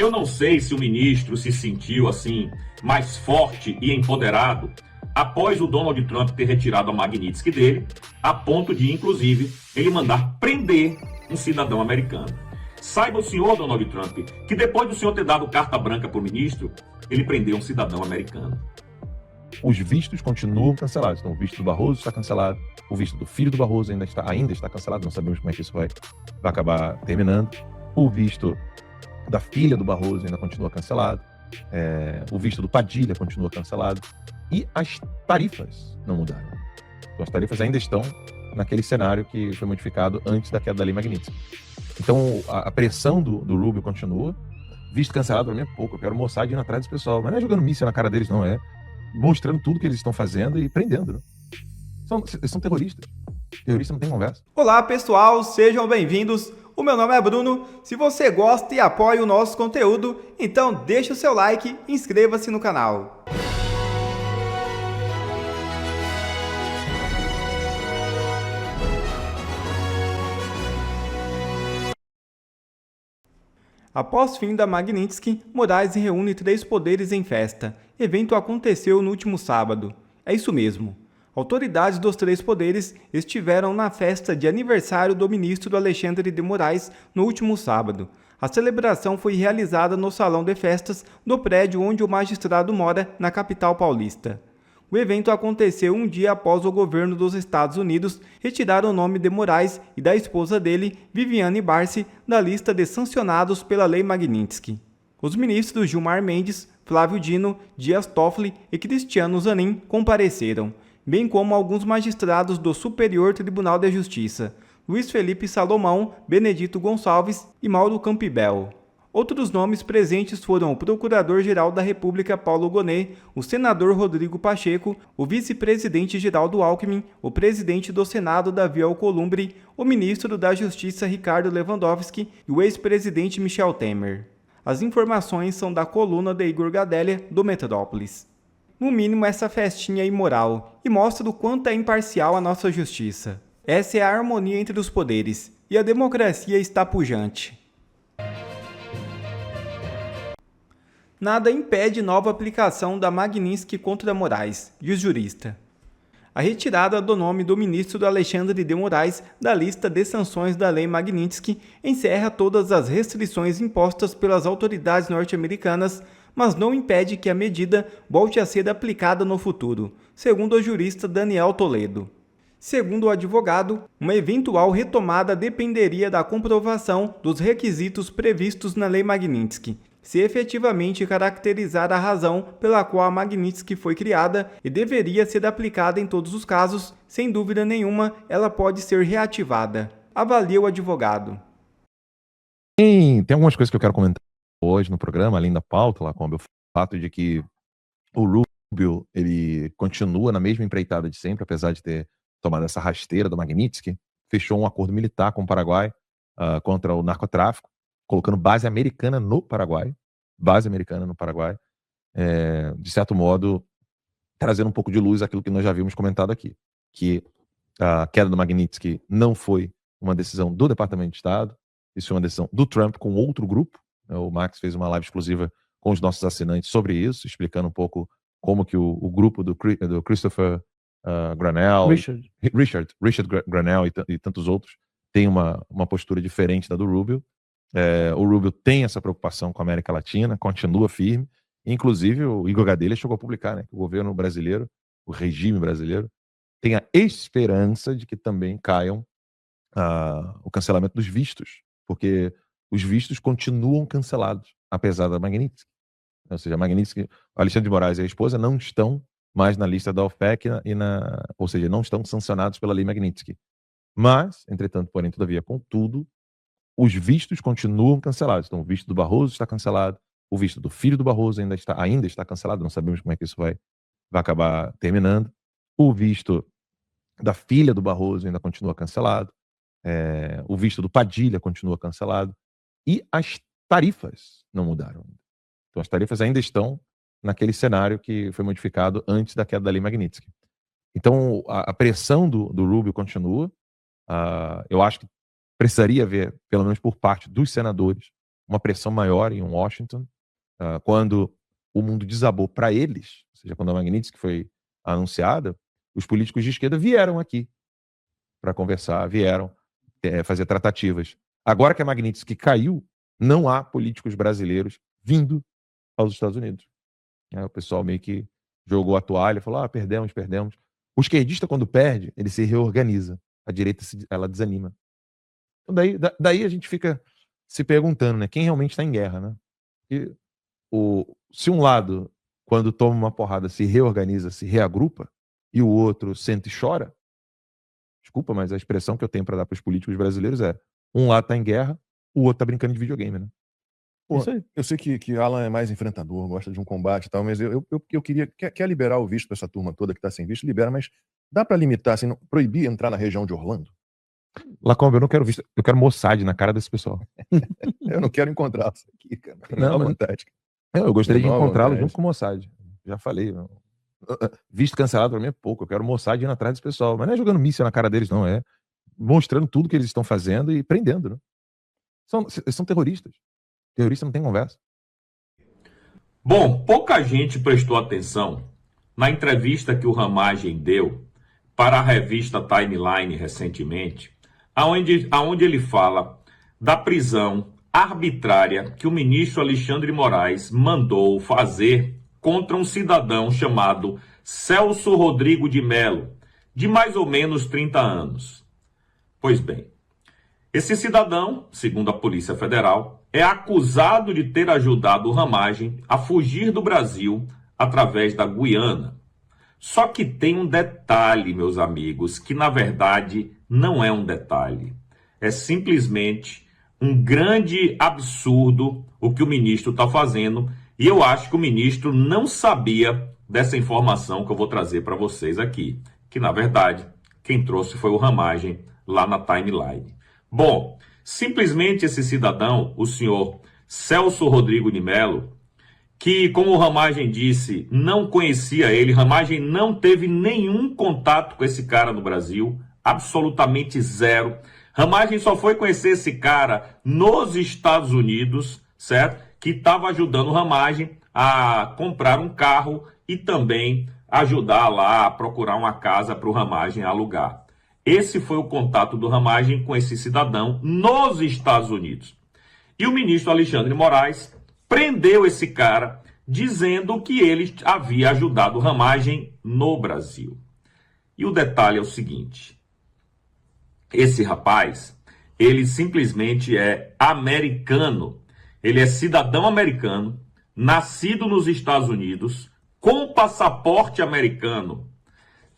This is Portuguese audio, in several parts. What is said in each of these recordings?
Eu não sei se o ministro se sentiu assim mais forte e empoderado após o Donald Trump ter retirado a Magnitsky dele, a ponto de, inclusive, ele mandar prender um cidadão americano. Saiba o senhor, Donald Trump, que depois do senhor ter dado carta branca para o ministro, ele prendeu um cidadão americano. Os vistos continuam cancelados. Então, o visto do Barroso está cancelado, o visto do filho do Barroso ainda está cancelado, não sabemos como é que isso vai acabar terminando. O visto da filha do Barroso ainda continua cancelado, o visto do Padilha continua cancelado, e as tarifas não mudaram. Então, as tarifas ainda estão naquele cenário que foi modificado antes da queda da Lei Magnitsky. Então, a pressão do Rubio continua. Visto cancelado para mim é pouco. Eu quero mostrar de ir atrás do pessoal. Mas não é jogando míssil na cara deles, não. É mostrando tudo que eles estão fazendo e prendendo. Né? Eles são terroristas. Terrorista não tem conversa. Olá, pessoal. Sejam bem-vindos. O meu nome é Bruno. Se você gosta e apoia o nosso conteúdo, então deixa o seu like e inscreva-se no canal. Após fim da Magnitsky, Moraes reúne 3 poderes em festa. Evento aconteceu no último sábado. É isso mesmo. Autoridades dos 3 poderes estiveram na festa de aniversário do ministro Alexandre de Moraes no último sábado. A celebração foi realizada no salão de festas do prédio onde o magistrado mora, na capital paulista. O evento aconteceu um dia após o governo dos Estados Unidos retirar o nome de Moraes e da esposa dele, Viviane Barsi, da lista de sancionados pela Lei Magnitsky. Os ministros Gilmar Mendes, Flávio Dino, Dias Toffoli e Cristiano Zanin compareceram, bem como alguns magistrados do Superior Tribunal de Justiça, Luiz Felipe Salomão, Benedito Gonçalves e Mauro Campbell. Outros nomes presentes foram o Procurador-Geral da República Paulo Gonet, o senador Rodrigo Pacheco, o vice-presidente Geraldo Alckmin, o presidente do Senado Davi Alcolumbre, o ministro da Justiça Ricardo Lewandowski e o ex-presidente Michel Temer. As informações são da coluna de Igor Gadelha, do Metrópolis. No mínimo, essa festinha é imoral e mostra o quanto é imparcial a nossa justiça. Essa é a harmonia entre os poderes e a democracia está pujante. Nada impede nova aplicação da Magnitsky contra Moraes, diz jurista. A retirada do nome do ministro Alexandre de Moraes da lista de sanções da Lei Magnitsky encerra todas as restrições impostas pelas autoridades norte-americanas, mas não impede que a medida volte a ser aplicada no futuro, segundo o jurista Daniel Toledo. Segundo o advogado, uma eventual retomada dependeria da comprovação dos requisitos previstos na Lei Magnitsky, se efetivamente caracterizar a razão pela qual a Magnitsky foi criada e deveria ser aplicada em todos os casos, sem dúvida nenhuma, ela pode ser reativada, avalia o advogado. Tem algumas coisas que eu quero comentar hoje no programa, além da pauta, lá, como o fato de que o Rubio ele continua na mesma empreitada de sempre, apesar de ter tomado essa rasteira do Magnitsky, fechou um acordo militar com o Paraguai contra o narcotráfico, colocando base americana no Paraguai, de certo modo, trazendo um pouco de luz àquilo que nós já havíamos comentado aqui, que a queda do Magnitsky não foi uma decisão do Departamento de Estado, isso foi uma decisão do Trump com outro grupo. O Max fez uma live exclusiva com os nossos assinantes sobre isso, explicando um pouco como que o grupo do Christopher Granell, Richard Granell e tantos outros tem uma postura diferente da do Rubio. O Rubio tem essa preocupação com a América Latina, continua firme. Inclusive, o Igor Gadelha chegou a publicar, né, que o governo brasileiro, o regime brasileiro, tem a esperança de que também caiam o cancelamento dos vistos, porque os vistos continuam cancelados, apesar da Magnitsky. Ou seja, a Magnitsky, Alexandre de Moraes e a esposa não estão mais na lista da OPEC, ou seja, não estão sancionados pela Lei Magnitsky. Mas, entretanto, porém, todavia, contudo, os vistos continuam cancelados. Então, o visto do Barroso está cancelado, o visto do filho do Barroso ainda está cancelado, não sabemos como é que isso vai acabar terminando. O visto da filha do Barroso ainda continua cancelado, o visto do Padilha continua cancelado, e as tarifas não mudaram. Então, as tarifas ainda estão naquele cenário que foi modificado antes da queda da Lei Magnitsky. Então, a pressão do Rubio continua. Eu acho que precisaria haver, pelo menos por parte dos senadores, uma pressão maior em Washington, quando o mundo desabou para eles, ou seja, quando a Magnitsky foi anunciada, os políticos de esquerda vieram aqui para conversar, vieram fazer tratativas. Agora que a Magnitsky caiu, não há políticos brasileiros vindo aos Estados Unidos. O pessoal meio que jogou a toalha, falou, perdemos. O esquerdista, quando perde, ele se reorganiza. A direita, ela desanima. Então, daí a gente fica se perguntando, né? Quem realmente está em guerra, né? E se um lado, quando toma uma porrada, se reorganiza, se reagrupa, e o outro senta e chora, desculpa, mas a expressão que eu tenho para dar para os políticos brasileiros é: um lado está em guerra, o outro está brincando de videogame, né? Pô, eu sei que Alan é mais enfrentador, gosta de um combate e tal, mas eu queria... Quer liberar o visto para essa turma toda que está sem visto? Libera, mas dá para limitar, assim, proibir entrar na região de Orlando? Lacombe, eu não quero visto, eu quero Mossad na cara desse pessoal. Eu não quero encontrá-los aqui, cara. Não, à vontade. Eu gostaria de encontrá-lo junto vontade. com o Mossad. Já falei. Visto cancelado para mim é pouco. Eu quero Mossad indo atrás desse pessoal. Mas não é jogando míssil na cara deles, não. É mostrando tudo que eles estão fazendo e prendendo, né? São terroristas. Terrorista não tem conversa. Bom, pouca gente prestou atenção na entrevista que o Ramagem deu para a revista Timeline recentemente, aonde ele fala da prisão arbitrária que o ministro Alexandre Moraes mandou fazer contra um cidadão chamado Celso Rodrigo de Mello, de mais ou menos 30 anos. Pois bem, esse cidadão, segundo a Polícia Federal, é acusado de ter ajudado o Ramagem a fugir do Brasil através da Guiana. Só que tem um detalhe, meus amigos, que na verdade não é um detalhe. É simplesmente um grande absurdo o que o ministro está fazendo, e eu acho que o ministro não sabia dessa informação que eu vou trazer para vocês aqui, que na verdade quem trouxe foi o Ramagem lá na Timeline. Bom, simplesmente esse cidadão, o senhor Celso Rodrigo de Mello, que, como o Ramagem disse, não conhecia ele, Ramagem não teve nenhum contato com esse cara no Brasil, absolutamente zero. Ramagem só foi conhecer esse cara nos Estados Unidos, certo? Que estava ajudando o Ramagem a comprar um carro e também ajudar lá a procurar uma casa para o Ramagem alugar. Esse foi o contato do Ramagem com esse cidadão nos Estados Unidos. E o ministro Alexandre Moraes prendeu esse cara dizendo que ele havia ajudado o Ramagem no Brasil. E o detalhe é o seguinte: esse rapaz, ele simplesmente é americano. Ele é cidadão americano, nascido nos Estados Unidos, com passaporte americano.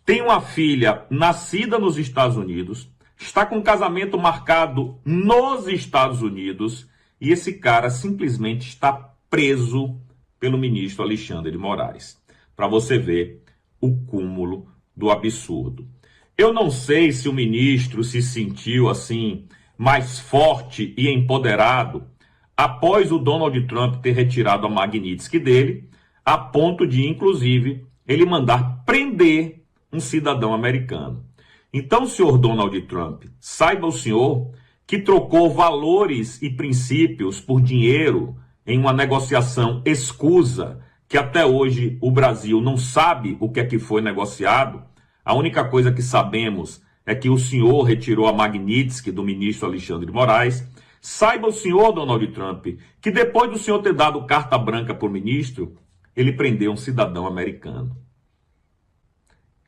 Tem uma filha nascida nos Estados Unidos, está com casamento marcado nos Estados Unidos, e esse cara simplesmente está preso pelo ministro Alexandre de Moraes. Para você ver o cúmulo do absurdo. Eu não sei se o ministro se sentiu assim mais forte e empoderado após o Donald Trump ter retirado a Magnitsky dele, a ponto de, inclusive, ele mandar prender um cidadão americano. Então, senhor Donald Trump, saiba o senhor que trocou valores e princípios por dinheiro em uma negociação escusa, que até hoje o Brasil não sabe o que é que foi negociado. A única coisa que sabemos é que o senhor retirou a Magnitsky do ministro Alexandre de Moraes. Saiba o senhor, Donald Trump, que depois do senhor ter dado carta branca para o ministro, ele prendeu um cidadão americano.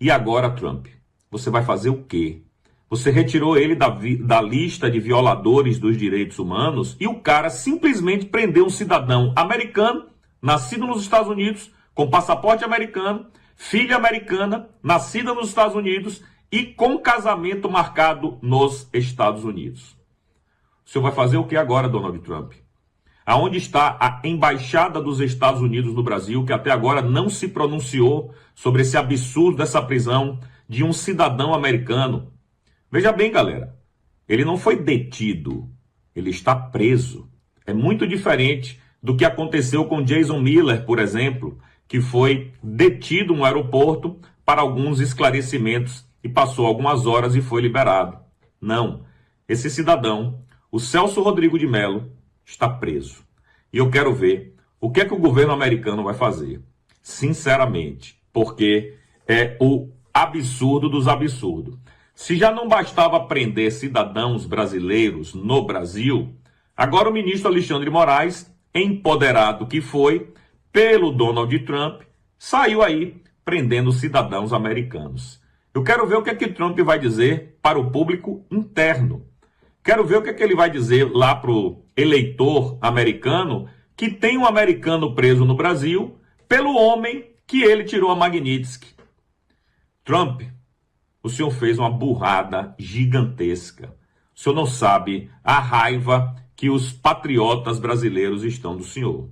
E agora, Trump, você vai fazer o quê? Você retirou ele da lista de violadores dos direitos humanos e o cara simplesmente prendeu um cidadão americano, nascido nos Estados Unidos, com passaporte americano, filha americana, nascida nos Estados Unidos e com casamento marcado nos Estados Unidos. O senhor vai fazer o que agora, Donald Trump? Aonde está a embaixada dos Estados Unidos no Brasil, que até agora não se pronunciou sobre esse absurdo dessa prisão de um cidadão americano? Veja bem, galera, ele não foi detido, ele está preso. É muito diferente do que aconteceu com Jason Miller, por exemplo, que foi detido no aeroporto para alguns esclarecimentos e passou algumas horas e foi liberado. Não, esse cidadão, o Celso Rodrigo de Mello, está preso. E eu quero ver o que é que o governo americano vai fazer. Sinceramente, porque é o absurdo dos absurdos. Se já não bastava prender cidadãos brasileiros no Brasil, agora o ministro Alexandre Moraes, empoderado que foi pelo Donald Trump, saiu aí prendendo cidadãos americanos. Eu quero ver o que é que Trump vai dizer para o público interno. Quero ver o que é que ele vai dizer lá para o eleitor americano que tem um americano preso no Brasil pelo homem que ele tirou a Magnitsky. Trump, o senhor fez uma burrada gigantesca. O senhor não sabe a raiva que os patriotas brasileiros estão do senhor.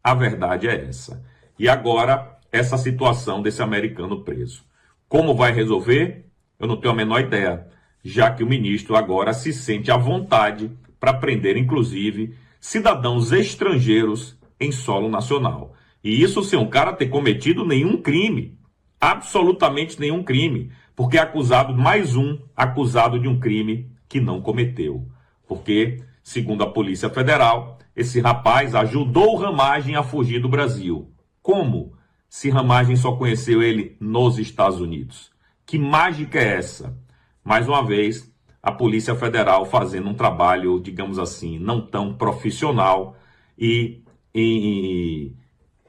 A verdade é essa. E agora, essa situação desse americano preso. Como vai resolver? Eu não tenho a menor ideia, já que o ministro agora se sente à vontade para prender, inclusive, cidadãos estrangeiros em solo nacional. E isso sem um cara ter cometido nenhum crime, absolutamente nenhum crime, porque é acusado, mais um acusado de um crime que não cometeu. Porque, segundo a Polícia Federal, esse rapaz ajudou o Ramagem a fugir do Brasil. Como? Se Ramagem só conheceu ele nos Estados Unidos. Que mágica é essa? Mais uma vez, a Polícia Federal fazendo um trabalho, digamos assim, não tão profissional e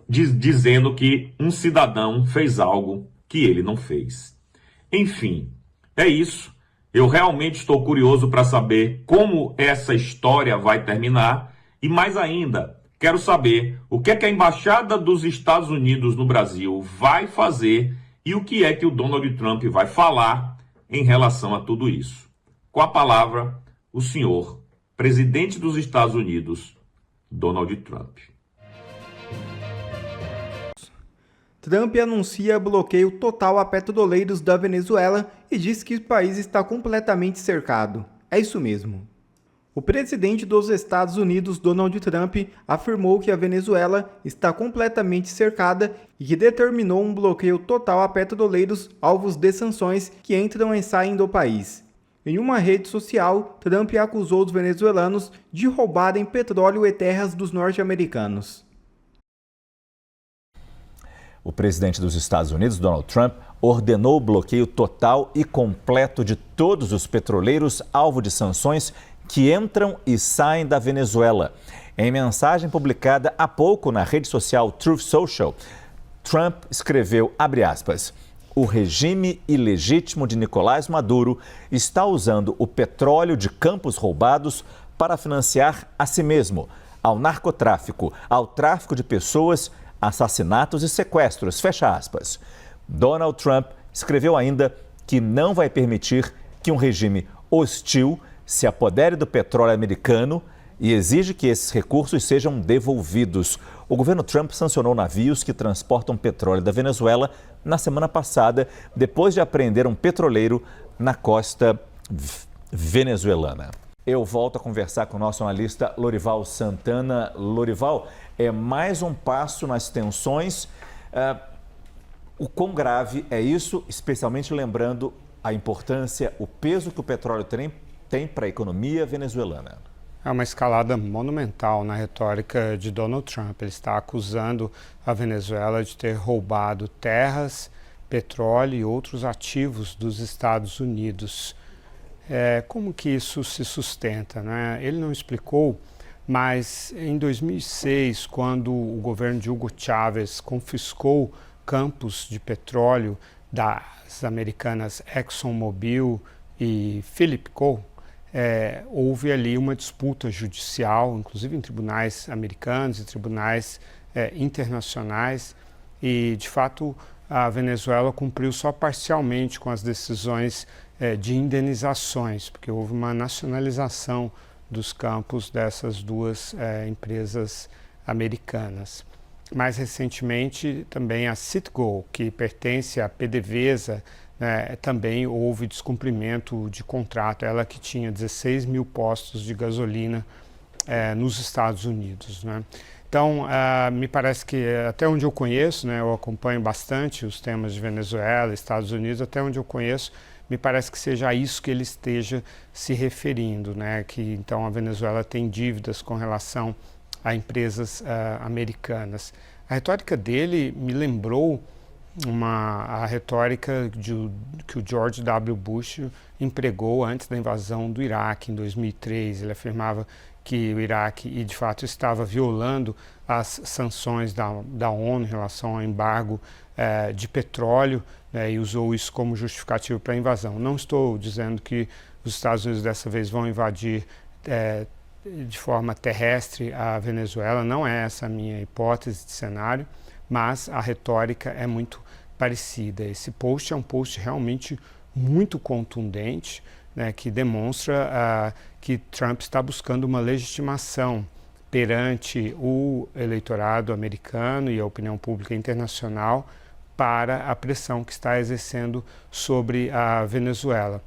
dizendo que um cidadão fez algo que ele não fez. Enfim, é isso. Eu realmente estou curioso para saber como essa história vai terminar e, mais ainda, quero saber o que é que a Embaixada dos Estados Unidos no Brasil vai fazer e o que é que o Donald Trump vai falar em relação a tudo isso. Com a palavra, o senhor presidente dos Estados Unidos, Donald Trump. Trump anuncia bloqueio total a petroleiros da Venezuela e diz que o país está completamente cercado. É isso mesmo. O presidente dos Estados Unidos, Donald Trump, afirmou que a Venezuela está completamente cercada e que determinou um bloqueio total a petroleiros alvos de sanções que entram e saem do país. Em uma rede social, Trump acusou os venezuelanos de roubarem petróleo e terras dos norte-americanos. O presidente dos Estados Unidos, Donald Trump, ordenou o bloqueio total e completo de todos os petroleiros alvo de sanções que entram e saem da Venezuela. Em mensagem publicada há pouco na rede social Truth Social, Trump escreveu, abre aspas, o regime ilegítimo de Nicolás Maduro está usando o petróleo de campos roubados para financiar a si mesmo, ao narcotráfico, ao tráfico de pessoas, assassinatos e sequestros, fecha aspas. Donald Trump escreveu ainda que não vai permitir que um regime hostil se apodere do petróleo americano e exige que esses recursos sejam devolvidos. O governo Trump sancionou navios que transportam petróleo da Venezuela na semana passada, depois de apreender um petroleiro na costa venezuelana. Eu volto a conversar com o nosso analista Lorival Santana. Lorival, é mais um passo nas tensões. O quão grave é isso, especialmente lembrando a importância, o peso que o petróleo tem para a economia venezuelana? É uma escalada monumental na retórica de Donald Trump. Ele está acusando a Venezuela de ter roubado terras, petróleo e outros ativos dos Estados Unidos. Como que isso se sustenta, né? Ele não explicou, mas em 2006, quando o governo de Hugo Chávez confiscou campos de petróleo das americanas ExxonMobil e Philip Co., houve ali uma disputa judicial, inclusive em tribunais americanos e tribunais internacionais, e de fato a Venezuela cumpriu só parcialmente com as decisões de indenizações, porque houve uma nacionalização dos campos dessas duas empresas americanas. Mais recentemente, também a Citgo, que pertence à PDVSA, também houve descumprimento de contrato, ela que tinha 16 mil postos de gasolina nos Estados Unidos, né? Então, me parece que até onde eu conheço, né, eu acompanho bastante os temas de Venezuela, Estados Unidos, até onde eu conheço, me parece que seja a isso que ele esteja se referindo, né? Que então a Venezuela tem dívidas com relação a empresas americanas. A retórica dele me lembrou a retórica que o George W. Bush empregou antes da invasão do Iraque, em 2003. Ele afirmava que o Iraque, e de fato estava violando as sanções da ONU em relação ao embargo de petróleo, né, e usou isso como justificativo para a invasão. Não estou dizendo que os Estados Unidos dessa vez vão invadir de forma terrestre a Venezuela, não é essa a minha hipótese de cenário, mas a retórica é muito parecida. Esse post é um post realmente muito contundente, né, que demonstra que Trump está buscando uma legitimação perante o eleitorado americano e a opinião pública internacional para a pressão que está exercendo sobre a Venezuela.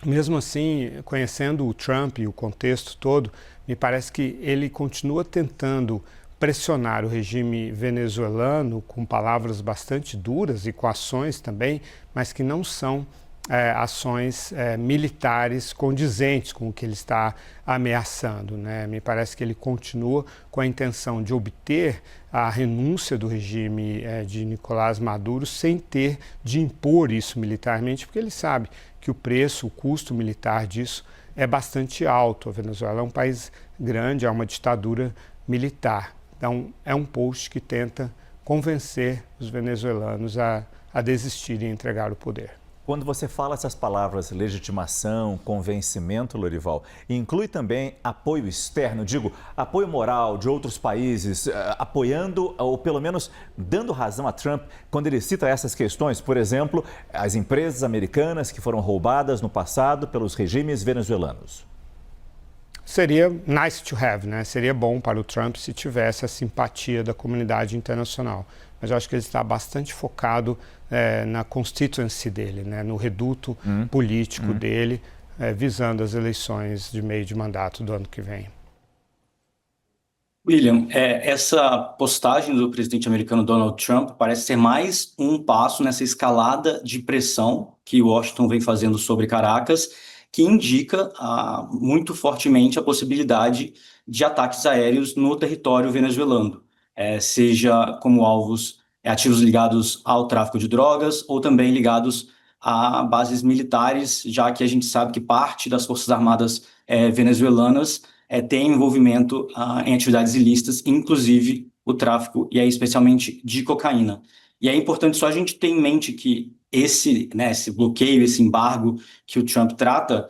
Mesmo assim, conhecendo o Trump e o contexto todo, me parece que ele continua tentando pressionar o regime venezuelano com palavras bastante duras e com ações também, mas que não são ações militares condizentes com o que ele está ameaçando, né? Me parece que ele continua com a intenção de obter a renúncia do regime de Nicolás Maduro sem ter de impor isso militarmente, porque ele sabe que o custo militar disso é bastante alto. A Venezuela é um país grande, é uma ditadura militar. Então, é um post que tenta convencer os venezuelanos a desistirem e entregar o poder. Quando você fala essas palavras, legitimação, convencimento, Lorival, inclui também apoio externo, digo, apoio moral de outros países, apoiando ou pelo menos dando razão a Trump quando ele cita essas questões, por exemplo, as empresas americanas que foram roubadas no passado pelos regimes venezuelanos. Seria nice to have, né? Seria bom para o Trump se tivesse a simpatia da comunidade internacional. Mas eu acho que ele está bastante focado na constituency dele, né? No reduto político dele, visando as eleições de meio de mandato do ano que vem. William, essa postagem do presidente americano Donald Trump parece ser mais um passo nessa escalada de pressão que Washington vem fazendo sobre Caracas, que indica muito fortemente a possibilidade de ataques aéreos no território venezuelano, seja como alvos ativos ligados ao tráfico de drogas ou também ligados a bases militares, já que a gente sabe que parte das Forças Armadas venezuelanas tem envolvimento em atividades ilícitas, inclusive o tráfico, e aí especialmente de cocaína. E é importante só a gente ter em mente que esse bloqueio, esse embargo que o Trump trata,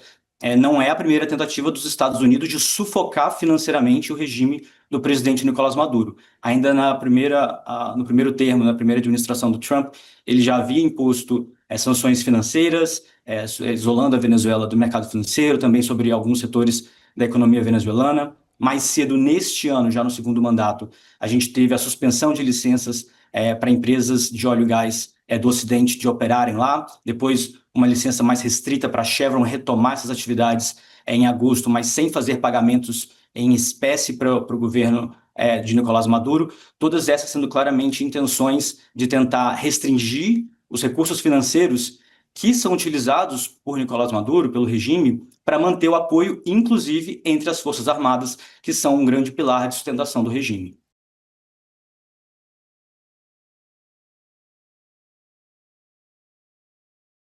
não é a primeira tentativa dos Estados Unidos de sufocar financeiramente o regime do presidente Nicolás Maduro. Ainda no primeiro termo, na primeira administração do Trump, ele já havia imposto sanções financeiras, isolando a Venezuela do mercado financeiro, também sobre alguns setores da economia venezuelana. Mais cedo, neste ano, já no segundo mandato, a gente teve a suspensão de licenças para empresas de óleo e gás do Ocidente de operarem lá, depois uma licença mais restrita para a Chevron retomar essas atividades em agosto, mas sem fazer pagamentos em espécie para o governo de Nicolás Maduro, todas essas sendo claramente intenções de tentar restringir os recursos financeiros que são utilizados por Nicolás Maduro, pelo regime, para manter o apoio, inclusive, entre as Forças Armadas, que são um grande pilar de sustentação do regime.